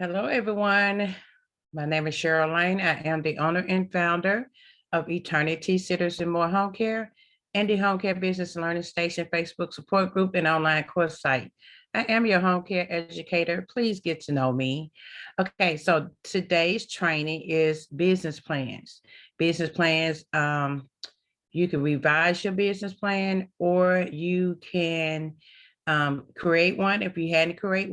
Hello, everyone. My name is Cheryl Lane. I am the owner and founder of Eternity Sitters and More Home Care and the Home Care Business Learning Station Facebook support group and online course site. I am your home care educator. Please get to know me. Okay, so today's training is business plans. Business plans, you can revise your business plan or you can create one. If you hadn't created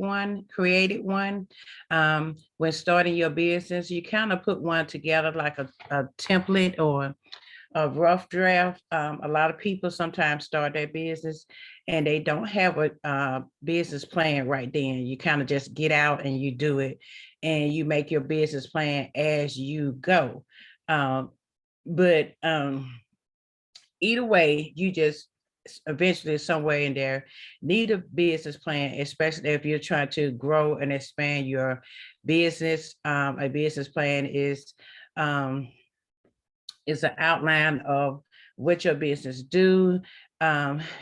one. When starting your business, you kind of put one together like a template or a rough draft. A lot of people sometimes start their business and they don't have a business plan right then. You kind of just get out and you do it and you make your business plan as you go. But either way, you just eventually somewhere in there need a business plan, especially if you're trying to grow and expand your business. A business plan um, is an outline of what your business do,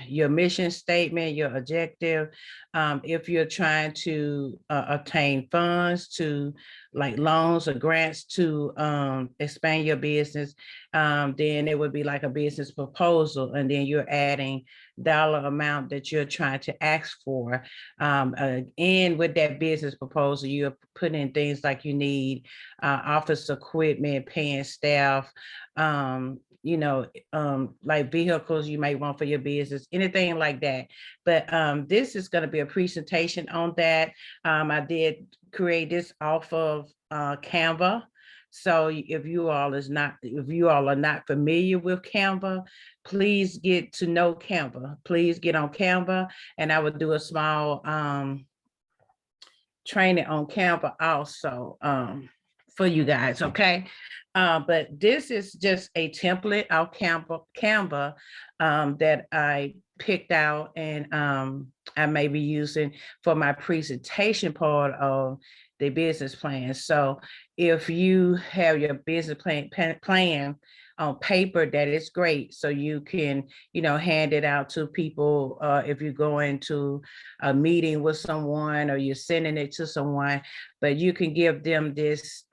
your mission statement, your objective. If you're trying to obtain funds to like loans or grants to expand your business, then it would be like a business proposal. And then you're adding dollar amount that you're trying to ask for. And with that business proposal, you're putting in things like you need office equipment, paying staff, like vehicles you might want for your business, anything like that. But this is going to be a presentation on that. I did create this off of Canva. So if you all are not familiar with Canva, please get to know Canva. Please get on Canva, and I will do a small training on Canva also for you guys. Okay. But this is just a template of Canva that I picked out and I may be using for my presentation part of the business plan. So if you have your business plan on paper, that is great. So you can, hand it out to people if you're going to a meeting with someone or you're sending it to someone, but you can give them this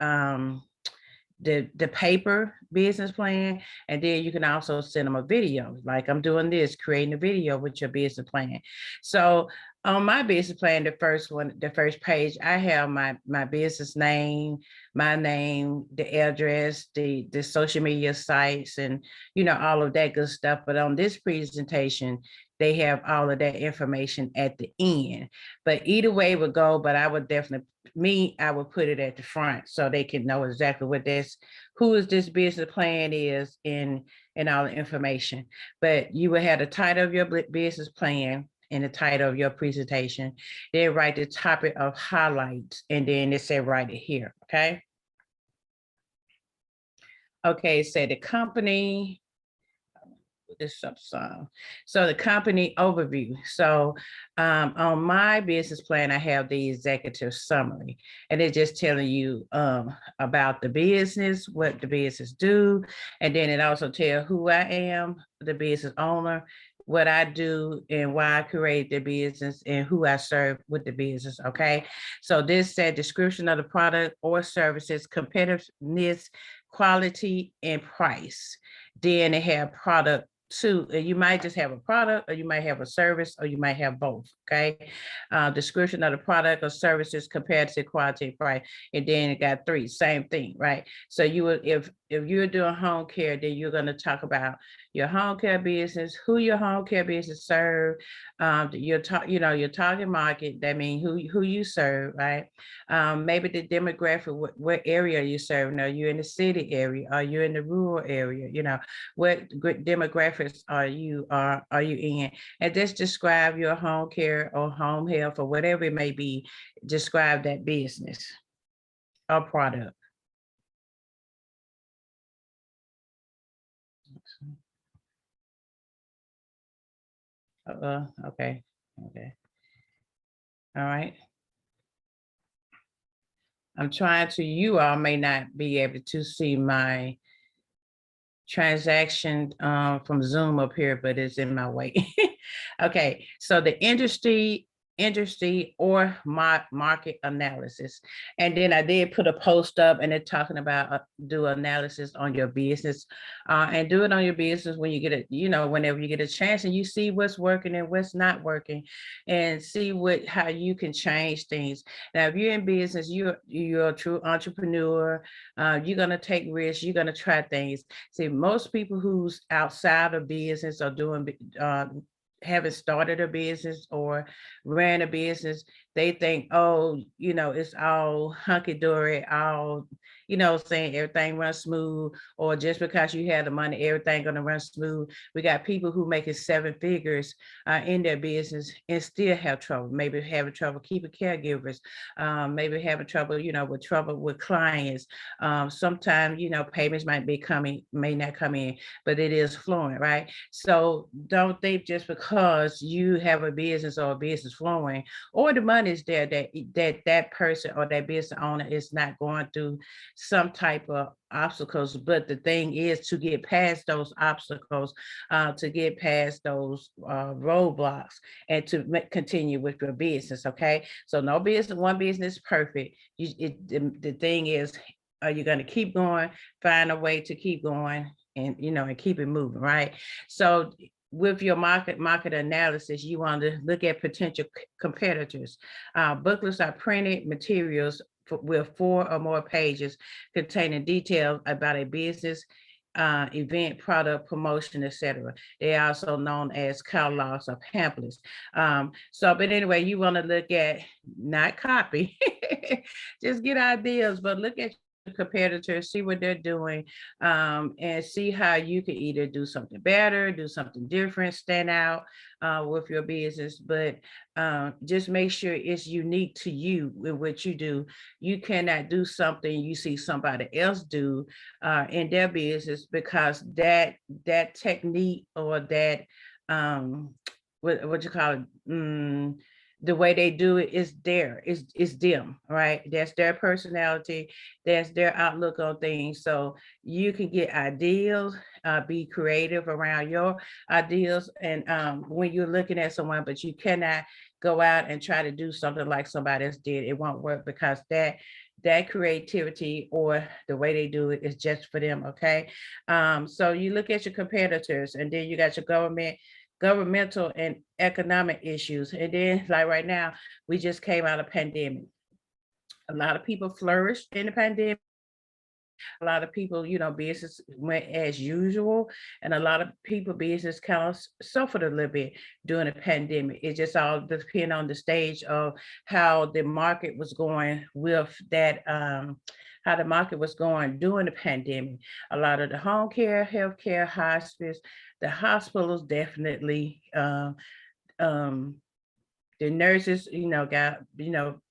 the paper business plan, and then you can also send them a video like I'm doing this, creating a video with your business plan. So on my business plan, the first page, I have my business name, my name, the address, the social media sites, and all of that good stuff. But on this presentation, they have all of that information at the end. But either way it would go, but I would put it at the front so they can know exactly who is this business plan is and all the information. But you will have the title of your business plan and the title of your presentation. Then write the topic of highlights, and then it say write it here, okay? Okay, say the company, this up some. So the company overview. So on my business plan, I have the executive summary, and it's just telling you about the business, what the business do, and then it also tells who I am, the business owner, what I do, and why I create the business, and who I serve with the business. Okay, so this said description of the product or services, competitiveness, quality, and price. Then they have product two. You might just have a product, or you might have a service, or you might have both. Okay. Description of the product or services, comparative quality, price, and then it got three, same thing, right? So you would, if you're doing home care, then you're going to talk about your home care business, who your home care business serve, your target market. That means who you serve, right? Maybe the demographic, what area you serve. Now you're in the city area, are you in the rural area? What demographics are you in? And just describe your home care or home health or whatever it may be. Describe that business or product. Okay. All right. I'm trying to, you all may not be able to see my transaction from Zoom up here, but it's in my way. Okay, so the industry industry or market analysis. And then I did put a post up and they're talking about do analysis on your business, and do it on your business when you get it, whenever you get a chance and you see what's working and what's not working, and see how you can change things. Now, if you're in business, you're a true entrepreneur. You're gonna take risks. You're gonna try things. See, most people who's outside of business are doing haven't started a business or ran a business, they think, oh, it's all hunky-dory, all, saying everything runs smooth, or just because you have the money, everything gonna run smooth. We got people who making seven figures in their business and still have trouble, maybe having trouble keeping caregivers, maybe having trouble, with clients. Sometimes, payments may not come in, but it is flowing, right? So don't think just because you have a business or a business flowing or the money is there that person or that business owner is not going through some type of obstacles. But the thing is to get past those obstacles, to get past those roadblocks, and to continue with your business. Okay, so no business, one business is perfect. The thing is, are you going to keep going, find a way to keep going, and and keep it moving, right? So with your market analysis, you want to look at potential competitors. Booklets are printed materials with 4 or more pages containing details about a business, event, product, promotion, etc. They are also known as catalogs or pamphlets. But anyway, you want to look at, not copy, just get ideas, but look at competitors, see what they're doing, and see how you can either do something better, do something different, stand out with your business. But just make sure it's unique to you in what you do. You cannot do something you see somebody else do in their business, because that technique or that what you call it, the way they do it is them, right? That's their personality, that's their outlook on things. So you can get ideas, be creative around your ideas, and when you're looking at someone, but you cannot go out and try to do something like somebody else did. It won't work, because that creativity or the way they do it is just for them. Okay, so you look at your competitors, and then you got your governmental and economic issues. And then, like right now, we just came out of pandemic. A lot of people flourished in the pandemic. A lot of people, business went as usual, and a lot of people business kind of suffered a little bit during the pandemic. It just all depends on the stage of how the market was going with that, how the market was going during the pandemic. A lot of the home care, healthcare, hospice, the hospitals definitely, the nurses,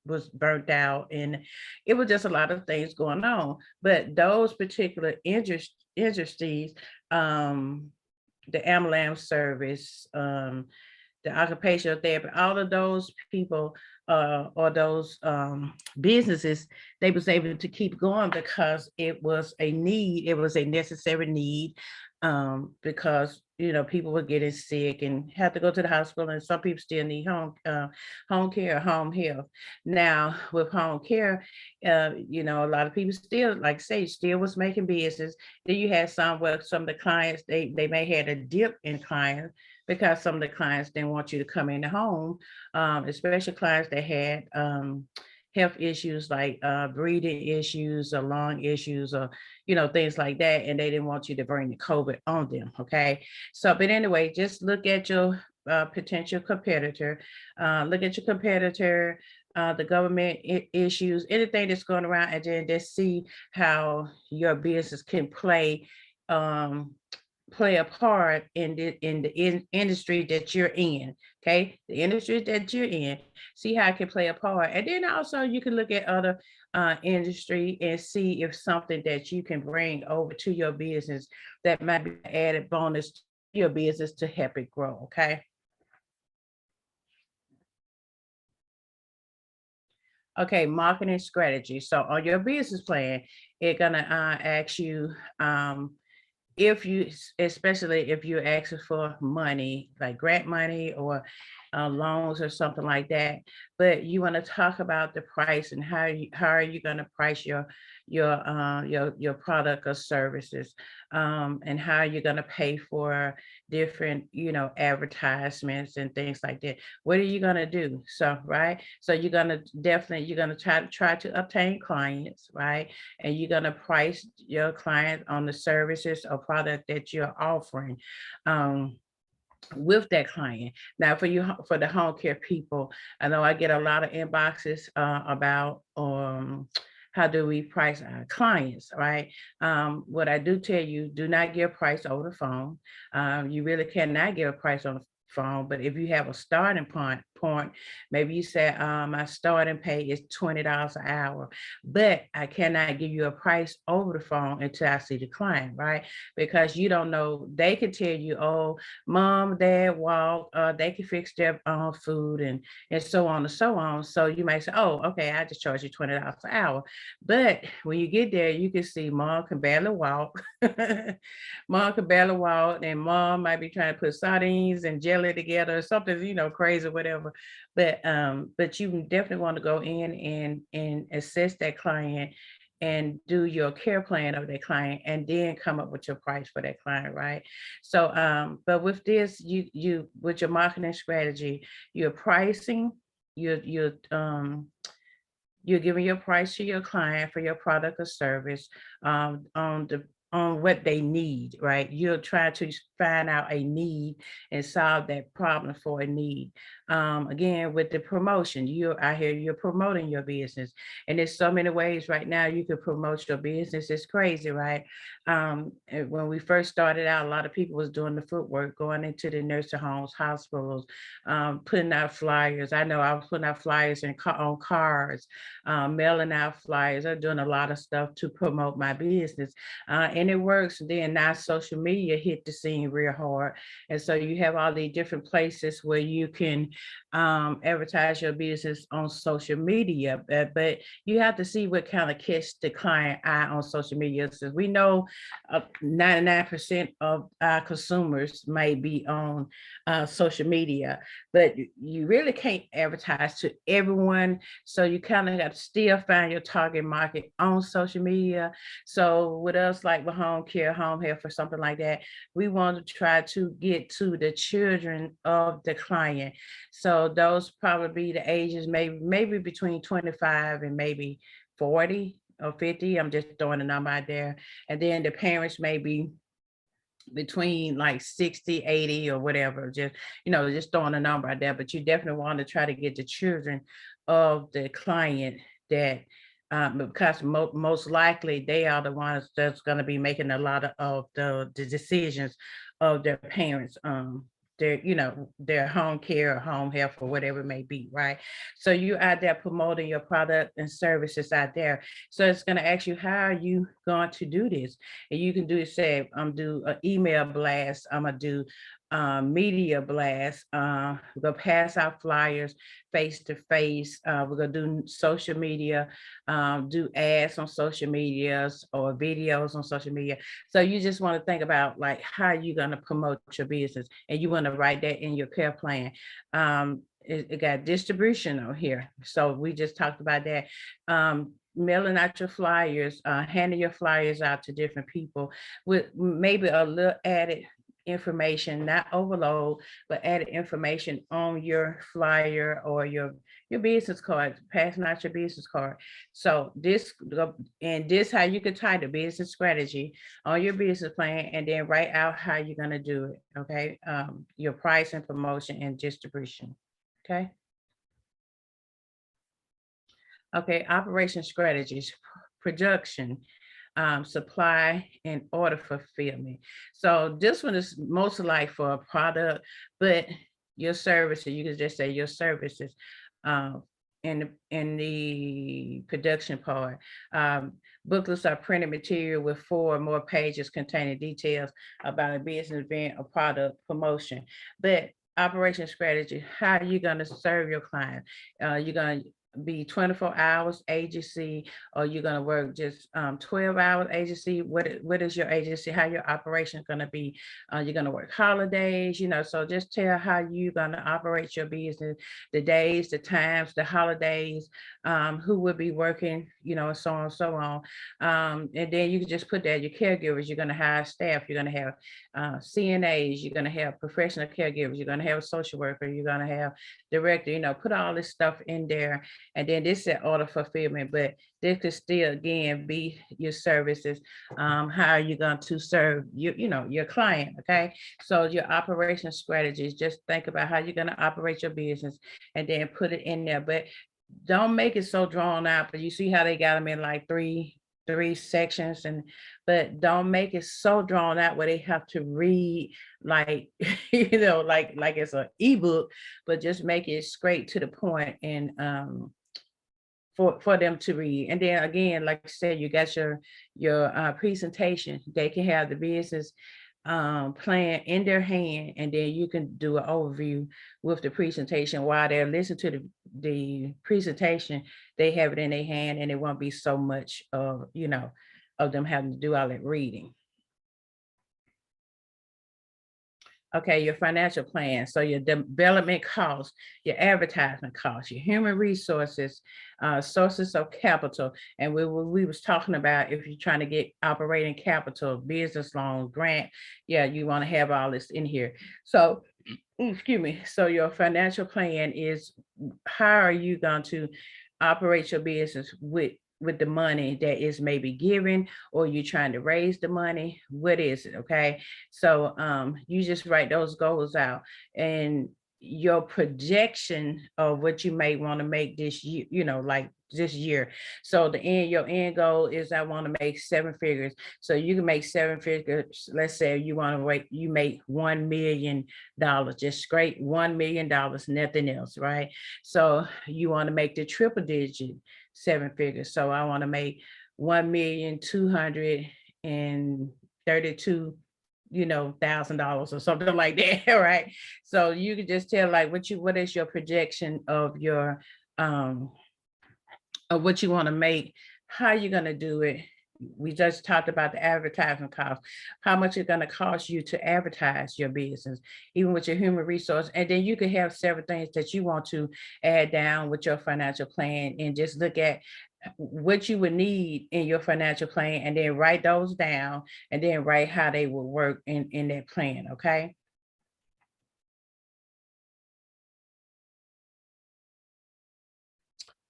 was burnt out, and it was just a lot of things going on. But those particular industries, the ambulance service, the occupational therapy, all of those people, or those businesses, they was able to keep going because it was a need, it was a necessary need, because people were getting sick and had to go to the hospital, and some people still need home care, home health. Now with home care, a lot of people still, like say, still was making business. Then you had some where some of the clients, they may had a dip in clients, because some of the clients didn't want you to come in the home, especially clients that had health issues like breathing issues or lung issues, or things like that, and they didn't want you to bring the COVID on them. Okay, so but anyway, just look at your potential competitor, the government issues, anything that's going around, and then just see how your business can play a part in the industry that you're in. Okay, the industry that you're in, see how it can play a part. And then also you can look at other industry and see if something that you can bring over to your business that might be an added bonus to your business to help it grow. Okay. Okay, marketing strategy. So on your business plan, it's gonna ask you, if you, especially if you're asking for money, like grant money or loans or something like that. But you want to talk about the price and how are you going to price your product or services, and how you're going to pay for different, advertisements and things like that. What are you going to do? So, right. So you're going to try to obtain clients, right? And you're going to price your client on the services or product that you're offering. With that client. Now, for the home care people, I know I get a lot of inboxes about how do we price our clients, right? What I do tell you, do not give a price over the phone. You really cannot give a price on the phone, but if you have a starting point, maybe you say my starting pay is $20 an hour, but I cannot give you a price over the phone until I see the client, right? Because you don't know, they could tell you, oh, mom, dad walk, they can fix their own food and so on and so on. So you might say, oh, okay, I just charge you $20 an hour. But when you get there, you can see mom can barely walk. Mom can barely walk, and mom might be trying to put sardines and jelly together or something, crazy, whatever. But you definitely want to go in and assess that client and do your care plan of that client and then come up with your price for that client, right? So but with this, you with your marketing strategy, you're pricing, you're giving your price to your client for your product or service, on what they need, right? You're trying to find out a need and solve that problem for a need. Again, with the promotion, you're promoting your business, and there's so many ways right now you can promote your business. It's crazy, right? And when we first started out, a lot of people was doing the footwork, going into the nursing homes, hospitals, putting out flyers. I know I was putting out flyers on cars, mailing out flyers. I'm doing a lot of stuff to promote my business, and it works. Then now social media hit the scene real hard, and so you have all these different places where you can advertise your business on social media. But you have to see what kind of catch the client eye on social media. So we know 99% of our consumers may be on social media, but you really can't advertise to everyone. So you kind of got to still find your target market on social media. So with us, like with home care, home health, or something like that, we want to try to get to the children of the client. So those probably be the ages, maybe between 25 and maybe 40 or 50. I'm just throwing a number out there. And then the parents may be between like 60, 80 or whatever, just throwing a number out there. But you definitely want to try to get the children of the client that because most likely they are the ones that's going to be making a lot of the decisions of their parents, their home care or home health or whatever it may be, right? So you out there promoting your product and services out there. So it's going to ask you, how are you going to do this? And you can say, do an email blast, I'm gonna do media blast, we're gonna pass out flyers face to face, we're gonna do social media, do ads on social medias or videos on social media. So you just want to think about like how you're gonna promote your business, and you want to write that in your care plan. It got distribution on here, so we just talked about that. Mailing out your flyers, handing your flyers out to different people with maybe a little added information, not overload, but added information on your flyer or your business card, passing out your business card. So this how you can tie the business strategy on your business plan, and then write out how you're gonna do it. Okay, your price and promotion and distribution. Okay. Okay, operation strategies, production, supply, and order fulfillment. So this one is most like for a product, but your services, you could just say your services, um, in the production part. Booklets are printed material with 4 or more pages containing details about a business event or product promotion. But operation strategy, how are you going to serve your client? You're going to be 24 hours agency, or you're going to work just 12 hours agency? What is your agency? How your operation going to be? You're going to work holidays, so just tell how you're going to operate your business, the days, the times, the holidays, who will be working, and so on and so on. And then you can just put that your caregivers, you're going to have staff, you're going to have CNAs, you're going to have professional caregivers, you're going to have a social worker, you're going to have director, put all this stuff in there. And then this is order fulfillment, but this could still again be your services. How are you going to serve your client? Okay. So your operation strategies, just think about how you're going to operate your business and then put it in there. But don't make it so drawn out. But you see how they got them in like three sections, but don't make it so drawn out where they have to read like like it's an ebook, but just make it straight to the point and for them to read. And then again, like I said, you got your presentation. They can have the business plan in their hand, and then you can do an overview with the presentation while they're listening to the presentation. They have it in their hand, and it won't be so much of them having to do all that reading. Okay, your financial plan. So your development costs, your advertisement costs, your human resources, sources of capital. And we was talking about if you're trying to get operating capital, business loan, grant, yeah, you want to have all this in here. So, excuse me. So your financial plan is how are you going to operate your business with the money that is maybe given, or you trying to raise the money? What is it? Okay. So you just write those goals out, and your projection of what you may want to make this year, like this year. So your end goal is I want to make 7 figures. So you can make 7 figures. Let's say you want to you make $1 million, just straight $1 million, nothing else, right? So you want to make the triple digit 7 figures. So I want to make 1,232,000 $1,000 or something like that, right? So you can just tell like what is your projection of your of what you want to make, how you're going to do it. We just talked about the advertising cost, how much it's going to cost you to advertise your business, even with your human resource. And then you can have several things that you want to add down with your financial plan, and just look at what you would need in your financial plan, and then write those down, and then write how they will work in that plan. Okay.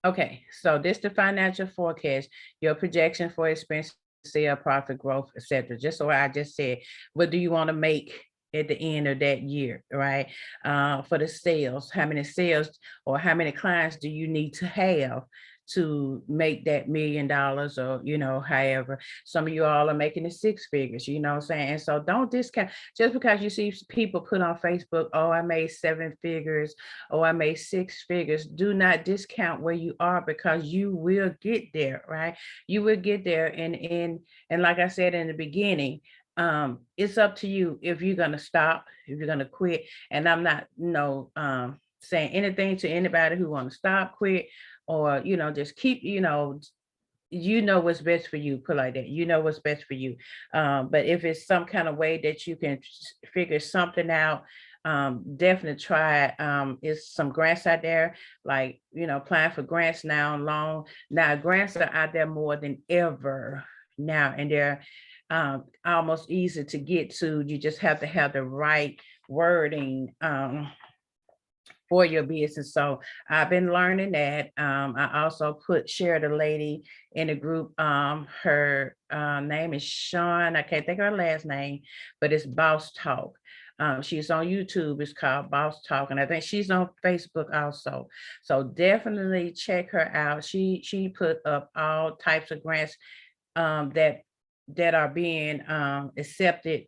Okay, so this the financial forecast, your projection for expense, sale, profit, growth, etc. Just so I just said, what do you want to make at the end of that year, right? For the sales, how many sales or how many clients do you need to have to make that $1 million, or however. Some of you all are making the 6 figures, what I'm saying? And so don't discount just because you see people put on Facebook, oh, I made 7 figures, oh, I made 6 figures. Do not discount where you are, because you will get there, right? You will get there. And like I said in the beginning, it's up to you if you're gonna stop, if you're gonna quit. And I'm not saying anything to anybody who want to stop, quit, or just keep, what's best for you, put like that, what's best for you. But if it's some kind of way that you can figure something out, definitely try it. It's some grants out there, like applying for grants now and loan. Now grants are out there more than ever now, and they're almost easy to get to. You just have to have the right wording for your business. So I've been learning that. I also shared a lady in a group. Her name is Sean. I can't think of her last name, but it's Boss Talk. She's on YouTube. It's called Boss Talk, and I think she's on Facebook also. So definitely check her out. She put up all types of grants that are being accepted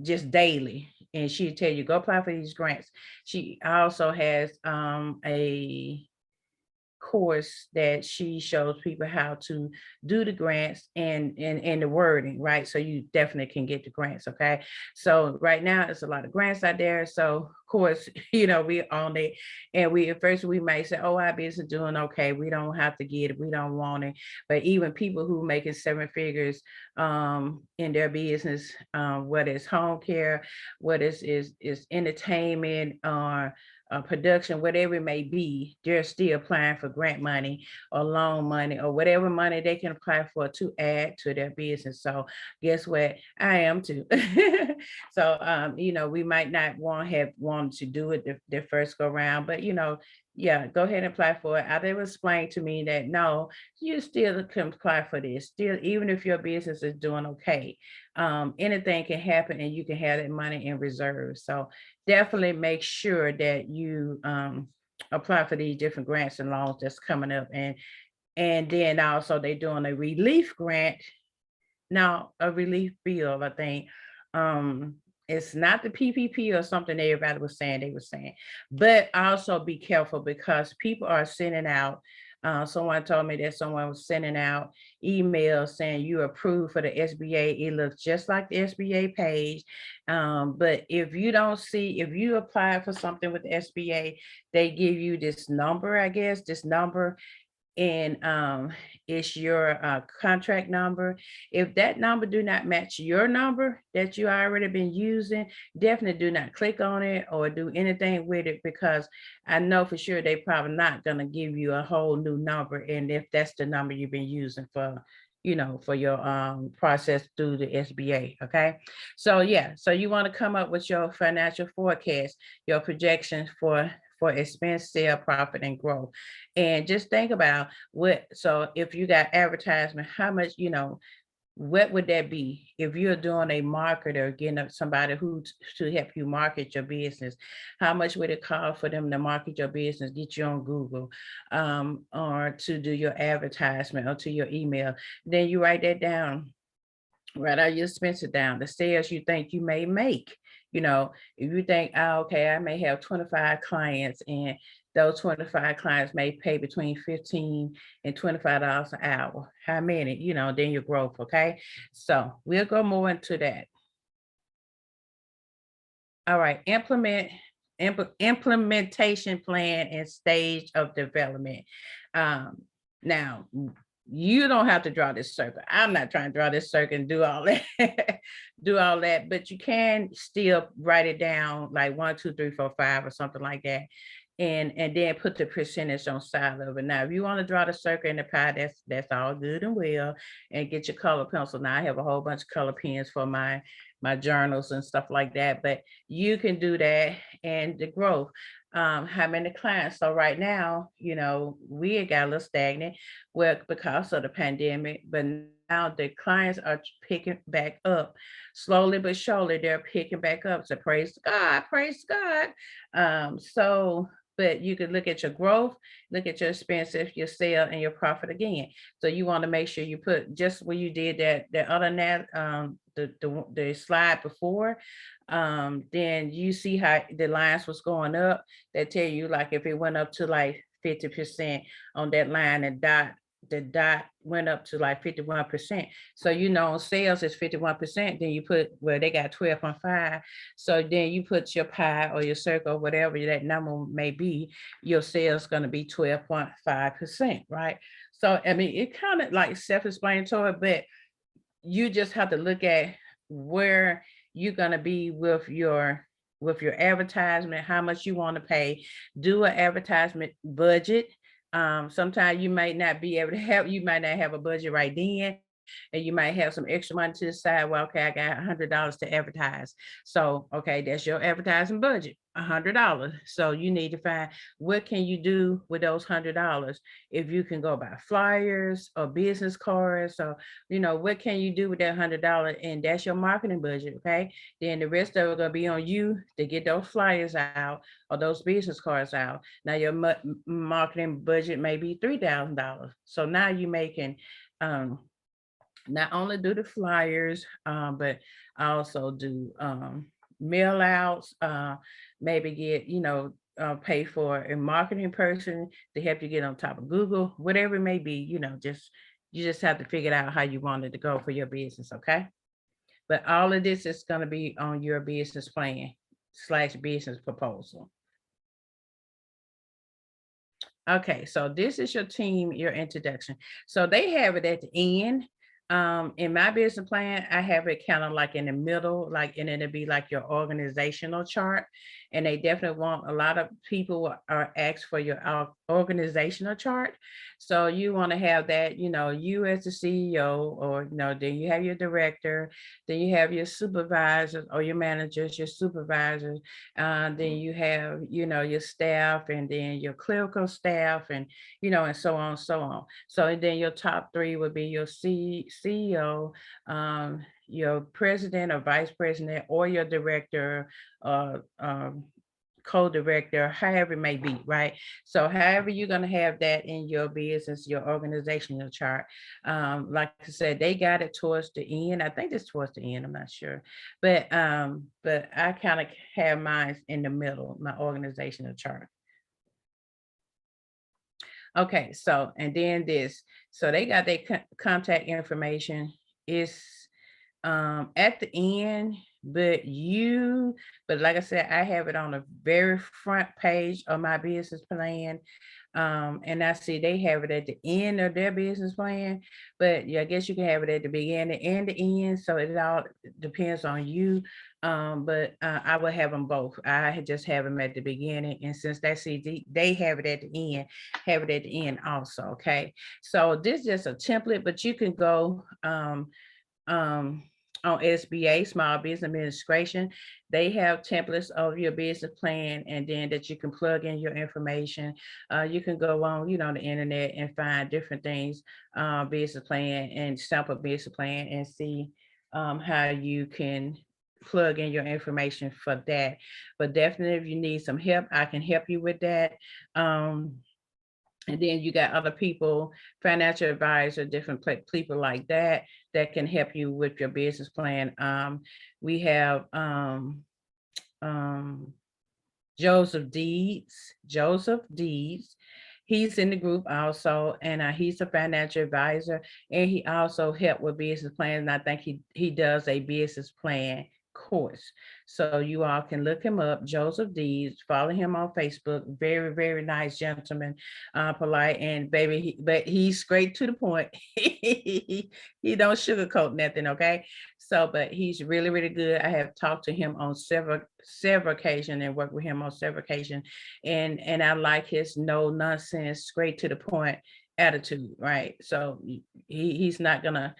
just daily, and she'll tell you go apply for these grants. She also has a course that she shows people how to do the grants and the wording, right? So you definitely can get the grants, okay? So right now it's a lot of grants out there. So of course, we own it. And we at first we may say, oh, our business is doing okay. We don't have to get it, we don't want it. But even people who making seven figures in their business, whether it's home care, whether is entertainment or production, whatever it may be, they're still applying for grant money or loan money or whatever money they can apply for to add to their business. So guess what? I am too. So we might not have wanted to do it the first go round, but yeah, go ahead and apply for it. They will explain to me that no, you still can apply for this. Still, even if your business is doing okay, anything can happen and you can have that money in reserve. So definitely make sure that you apply for these different grants and loans that's coming up. And then also they're doing a relief grant. Now, a relief bill, I think. It's not the PPP or something everybody was saying they were saying, but also be careful because people are sending out. Someone told me that someone was sending out emails saying you approved for the SBA. It looks just like the SBA page. But if you don't see, if you apply for something with the SBA, they give you this number, I guess, this number, and it's your contract number. If that number do not match your number that you already been using, definitely do not click on it or do anything with it, because I know for sure they probably not going to give you a whole new number. And if that's the number you've been using for for your process through the SBA. Okay. So yeah, so you want to come up with your financial forecast, your projections for expense, sale, profit, and growth. And just think about so if you got advertisement, how much, what would that be if you're doing a marketer, getting up somebody who to help you market your business? How much would it cost for them to market your business, get you on Google, or to do your advertisement or to your email? Then you write that down, write out your expenses down, the sales you think you may make. If you think, oh, okay, I may have 25 clients and those 25 clients may pay between $15 and $25 an hour. How many, then your growth, okay? So we'll go more into that. All right, implementation plan and stage of development. Now, you don't have to draw this circle. I'm not trying to draw this circle and do all that, but you can still write it down like 1, 2, 3, 4, 5 or something like that. And then put the percentage on side of it. Now, if you want to draw the circle in the pie, that's all good and well. And get your color pencil. Now I have a whole bunch of color pens for my journals and stuff like that, but you can do that. And the growth, how many clients? So right now, we got a little stagnant, well, because of the pandemic, but now the clients are picking back up slowly but surely. They're picking back up. So praise God, praise God. So but you could look at your growth, look at your expenses, your sale, and your profit again. So you want to make sure you put just where you did that other the slide before. Then you see how the lines was going up. That tell you like if it went up to like 50% on that line, and the dot went up to like 51%. So sales is 51%. Then you put they got 12.5. So then you put your pie or your circle, whatever that number may be, your sales going to be 12.5%, right? So I mean, it kind of like self-explanatory, but you just have to look at where you're going to be with your advertisement, how much you want to pay, do an advertisement budget. Sometimes you might not be able to you might not have a budget right then, and you might have some extra money to the side. Well, okay, I got $100 to advertise. So, okay, that's your advertising budget, $100. So you need to find what can you do with those $100. If you can go buy flyers or business cards, or what can you do with that $100, and that's your marketing budget. Okay, then the rest of it gonna be on you to get those flyers out or those business cards out. Now your marketing budget may be $3,000. So now you're making not only do the flyers, but I also do mail outs, maybe get, pay for a marketing person to help you get on top of Google, whatever it may be, you just have to figure out how you want it to go for your business, okay? But all of this is going to be on your business plan / business proposal. Okay, so this is your team, your introduction. So they have it at the end. In my business plan, I have it kind of like in the middle, like, and it'll be like your organizational chart. And they definitely want a lot of people are asked for your organizational chart. So you want to have that, you as the CEO, or then you have your director, then you have your supervisors or your managers, your supervisors, then you have, your staff, and then your clerical staff, and and so on and so on. So and then your top three would be your CEO, your president or vice president, or your director, co-director, however it may be, right? So however you're going to have that in your business, your organizational chart. Like I said, they got it towards the end. I think it's towards the end, I'm not sure. But I kind of have mine in the middle, my organizational chart. Okay, so and then this. So they got their contact information. Is at the end, but like I said, I have it on the very front page of my business plan. And I see they have it at the end of their business plan, but yeah, I guess you can have it at the beginning and the end. So it all depends on you. But I will have them both. I just have them at the beginning, and since that CD, they have it at the end, have it at the end also. Okay, so this is just a template, but you can go on SBA, Small Business Administration. They have templates of your business plan, and then that you can plug in your information. You can go on, the internet and find different things, business plan and sample business plan, and see how you can plug in your information for that. But definitely, if you need some help, I can help you with that. And then you got other people, financial advisor, different people like that can help you with your business plan. We have Joseph Deeds. He's in the group also, and he's a financial advisor, and he also helped with business plans. And I think he does a business plan course. So you all can look him up, Joseph Deeds, follow him on Facebook. Very, very nice gentleman, polite, and baby, but he's straight to the point. He don't sugarcoat nothing, okay? So, but he's really, really good. I have talked to him on several occasions and worked with him on several occasions. And I like his no nonsense, straight to the point attitude, right? So he's not gonna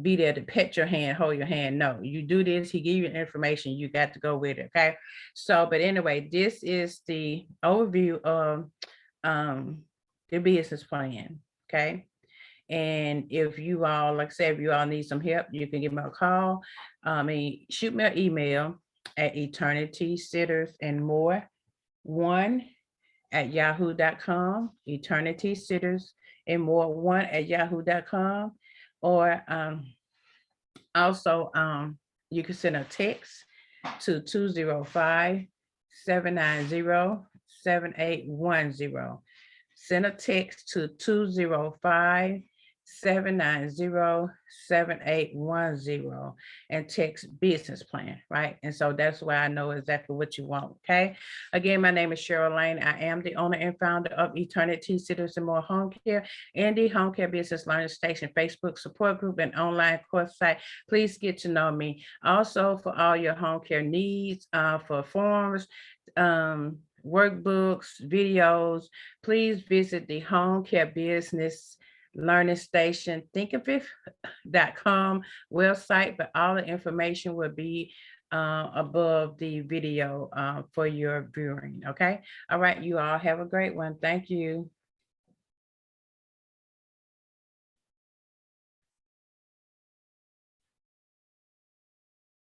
be there to pet your hand, hold your hand. No, you do this, he give you information, you got to go with it. Okay. So, but anyway, this is the overview of the business plan. Okay. And if you all, like I said, if you all need some help, you can give me a call. Shoot me an email at eternity sitters and more 1@yahoo.com, eternity sitters and more 1@yahoo.com. Or also you can send a text to 205-790-7810. Send a text to 205-790-7810 and text business plan, right? And so that's why I know exactly what you want, okay? Again, my name is Cheryl Lane. I am the owner and founder of Eternity Sitters and More Home Care and the Home Care Business Learning Station Facebook support group and online course site. Please get to know me. Also, for all your home care needs, for forms, workbooks, videos, please visit the Home Care Business Learning Station, thinkofit.com website, but all the information will be above the video for your viewing. Okay. All right. You all have a great one. Thank you.